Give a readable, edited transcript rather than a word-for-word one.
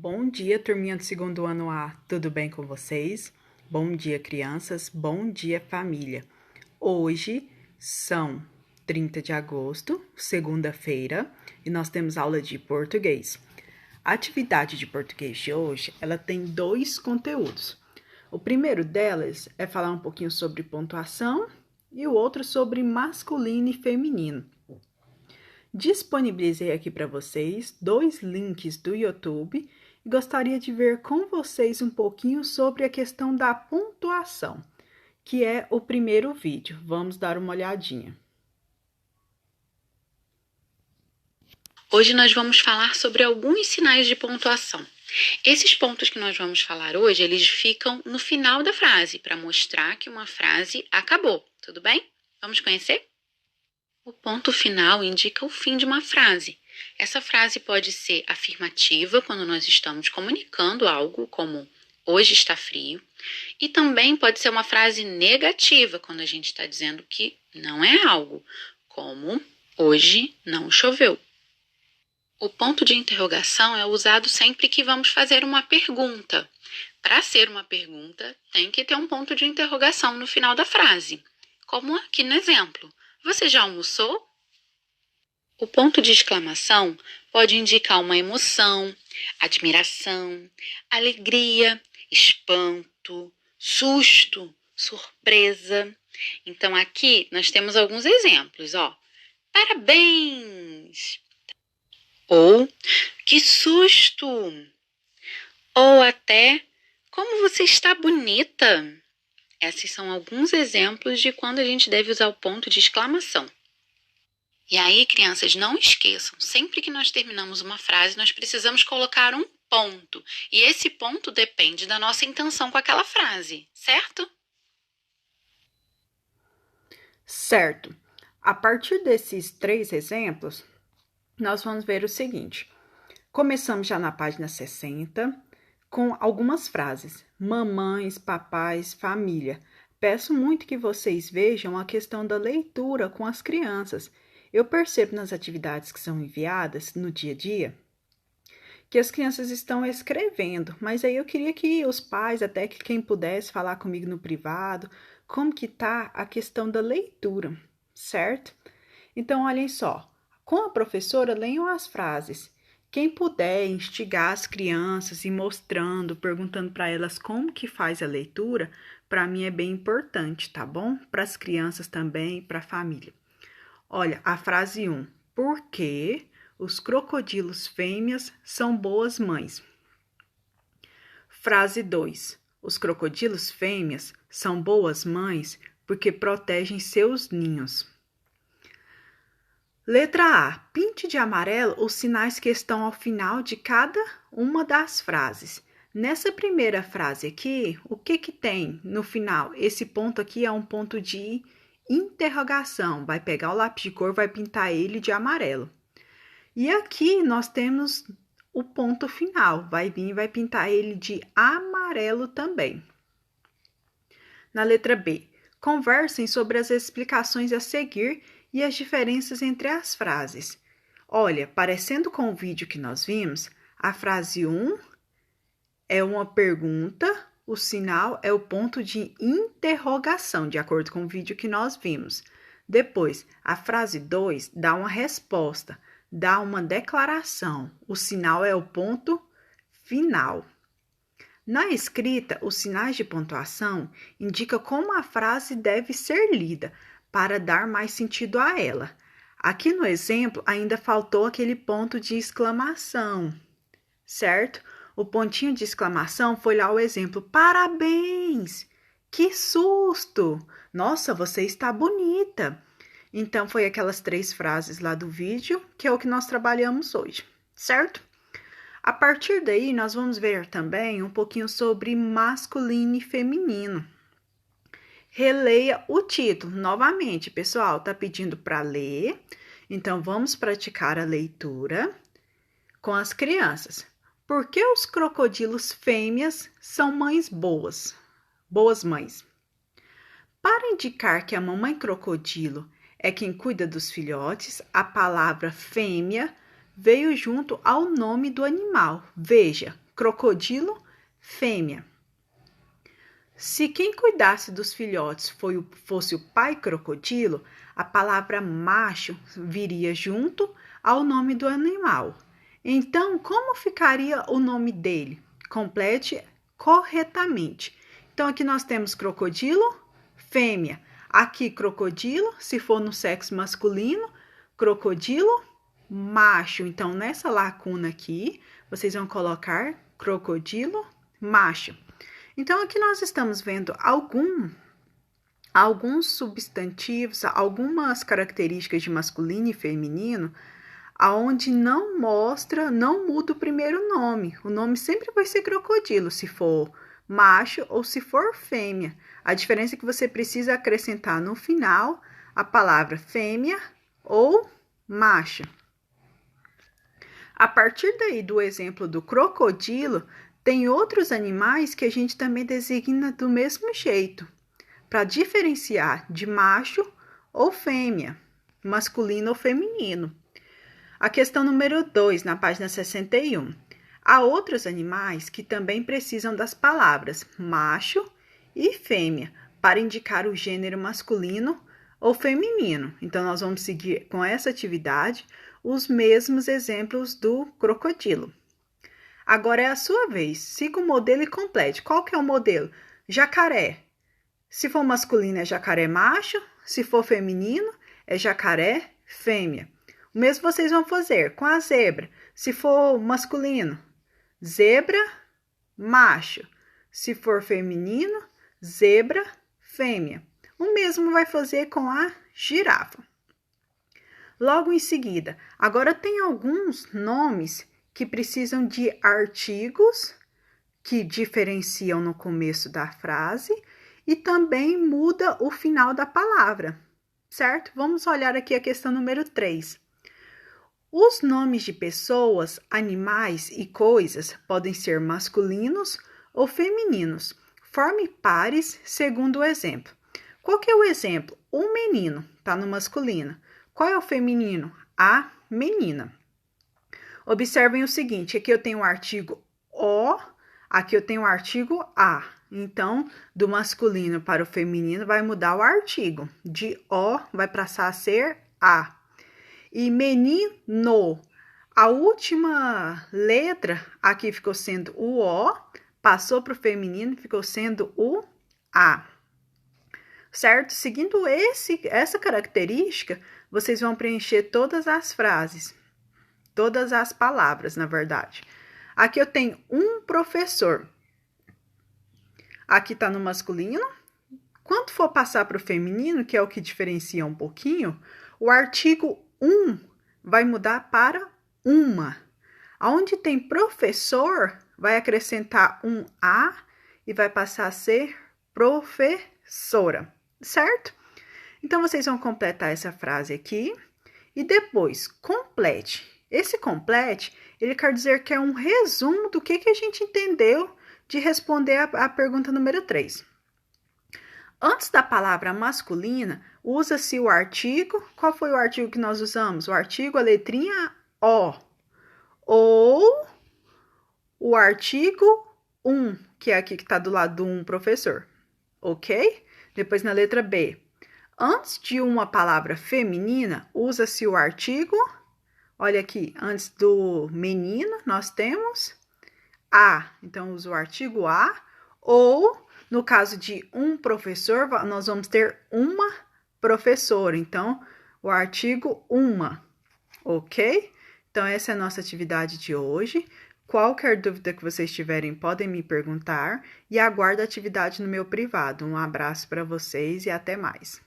Bom dia, turminha do segundo ano A, tudo bem com vocês? Bom dia, crianças, bom dia, família. Hoje são 30 de agosto, segunda-feira, e nós temos aula de português. A atividade de português de hoje, ela tem dois conteúdos. O primeiro delas é falar um pouquinho sobre pontuação e o outro sobre masculino e feminino. Disponibilizei aqui para vocês dois links do YouTube e gostaria de ver com vocês um pouquinho sobre a questão da pontuação, que é o primeiro vídeo. Vamos dar uma olhadinha. Hoje nós vamos falar sobre alguns sinais de pontuação. Esses pontos que nós vamos falar hoje, eles ficam no final da frase, para mostrar que uma frase acabou, tudo bem? Vamos conhecer? O ponto final indica o fim de uma frase. Essa frase pode ser afirmativa, quando nós estamos comunicando algo, como hoje está frio, e também pode ser uma frase negativa, quando a gente está dizendo que não é algo, como hoje não choveu. O ponto de interrogação é usado sempre que vamos fazer uma pergunta. Para ser uma pergunta, tem que ter um ponto de interrogação no final da frase, como aqui no exemplo. Você já almoçou? O ponto de exclamação pode indicar uma emoção, admiração, alegria, espanto, susto, surpresa. Então, aqui nós temos alguns exemplos, ó. Parabéns! Ou, que susto! Ou até, como você está bonita! Esses são alguns exemplos de quando a gente deve usar o ponto de exclamação. E aí, crianças, não esqueçam, sempre que nós terminamos uma frase, nós precisamos colocar um ponto. E esse ponto depende da nossa intenção com aquela frase, certo? Certo. A partir desses três exemplos, nós vamos ver o seguinte. Começamos já na página 60, com algumas frases. Mamães, papais, família. Peço muito que vocês vejam a questão da leitura com as crianças. Eu percebo nas atividades que são enviadas no dia a dia que as crianças estão escrevendo, mas aí eu queria que os pais, até que quem pudesse falar comigo no privado, como que tá a questão da leitura, certo? Então, olhem só, com a professora, leiam as frases. Quem puder instigar as crianças e mostrando, perguntando para elas como que faz a leitura, para mim é bem importante, tá bom? Para as crianças também, para a família. Olha, a frase 1. Por que os crocodilos fêmeas são boas mães? Frase 2. Os crocodilos fêmeas são boas mães porque protegem seus ninhos. Letra A. Pinte de amarelo os sinais que estão ao final de cada uma das frases. Nessa primeira frase aqui, o que tem no final? Esse ponto aqui é um ponto de interrogação. Vai pegar o lápis de cor, vai pintar ele de amarelo. E aqui nós temos o ponto final. Vai vir e vai pintar ele de amarelo também. Na letra B. Conversem sobre as explicações a seguir e as diferenças entre as frases. Olha, parecendo com o vídeo que nós vimos, a frase 1 é uma pergunta, o sinal é o ponto de interrogação, de acordo com o vídeo que nós vimos. Depois, a frase 2 dá uma resposta, dá uma declaração, o sinal é o ponto final. Na escrita, os sinais de pontuação indicam como a frase deve ser lida, para dar mais sentido a ela. Aqui no exemplo, ainda faltou aquele ponto de exclamação, certo? O pontinho de exclamação foi lá o exemplo. Parabéns! Que susto! Nossa, você está bonita! Então, foi aquelas três frases lá do vídeo, que é o que nós trabalhamos hoje, certo? A partir daí, nós vamos ver também um pouquinho sobre masculino e feminino. Releia o título. Novamente, pessoal, tá pedindo para ler. Então, vamos praticar a leitura com as crianças. Por que os crocodilos fêmeas são mães boas? Boas mães. Para indicar que a mamãe crocodilo é quem cuida dos filhotes, a palavra fêmea veio junto ao nome do animal. Veja, crocodilo, fêmea. Se quem cuidasse dos filhotes fosse o pai crocodilo, a palavra macho viria junto ao nome do animal. Então, como ficaria o nome dele? Complete corretamente. Então, aqui nós temos crocodilo, fêmea. Aqui, crocodilo, se for no sexo masculino, crocodilo, macho. Então, nessa lacuna aqui, vocês vão colocar crocodilo, macho. Então, aqui nós estamos vendo alguns substantivos, algumas características de masculino e feminino, aonde não muda o primeiro nome. O nome sempre vai ser crocodilo, se for macho ou se for fêmea. A diferença é que você precisa acrescentar no final a palavra fêmea ou macho. A partir daí do exemplo do crocodilo, tem outros animais que a gente também designa do mesmo jeito, para diferenciar de macho ou fêmea, masculino ou feminino. A questão número 2, na página 61. Há outros animais que também precisam das palavras macho e fêmea para indicar o gênero masculino ou feminino. Então, nós vamos seguir com essa atividade os mesmos exemplos do crocodilo. Agora é a sua vez. Siga o modelo e complete. Qual que é o modelo? Jacaré. Se for masculino, é jacaré macho. Se for feminino, é jacaré fêmea. O mesmo vocês vão fazer com a zebra. Se for masculino, zebra macho. Se for feminino, zebra fêmea. O mesmo vai fazer com a girafa. Logo em seguida, agora tem alguns nomes que precisam de artigos que diferenciam no começo da frase e também muda o final da palavra, certo? Vamos olhar aqui a questão número 3. Os nomes de pessoas, animais e coisas podem ser masculinos ou femininos. Forme pares segundo o exemplo. Qual que é o exemplo? O menino está no masculino. Qual é o feminino? A menina. Observem o seguinte, aqui eu tenho o artigo O, aqui eu tenho o artigo A. Então, do masculino para o feminino vai mudar o artigo. De O vai passar a ser A. E menino, a última letra aqui ficou sendo o O, passou para o feminino, ficou sendo o A. Certo? Seguindo essa característica, vocês vão preencher todas as frases. Todas as palavras, na verdade. Aqui eu tenho um professor. Aqui está no masculino. Quando for passar para o feminino, que é o que diferencia um pouquinho, o artigo um vai mudar para uma. Onde tem professor, vai acrescentar um A e vai passar a ser professora, certo? Então, vocês vão completar essa frase aqui e depois complete. Esse complete, ele quer dizer que é um resumo do que a gente entendeu de responder a pergunta número 3. Antes da palavra masculina, usa-se o artigo. Qual foi o artigo que nós usamos? O artigo, a letrinha O. Ou o artigo um, que é aqui que está do lado do professor. Ok? Depois na letra B. Antes de uma palavra feminina, usa-se o artigo... Olha aqui, antes do menino, nós temos a. Então, usa o artigo a. Ou, no caso de um professor, nós vamos ter uma professora. Então, o artigo uma. Ok? Então, essa é a nossa atividade de hoje. Qualquer dúvida que vocês tiverem, podem me perguntar. E aguardo a atividade no meu privado. Um abraço para vocês e até mais.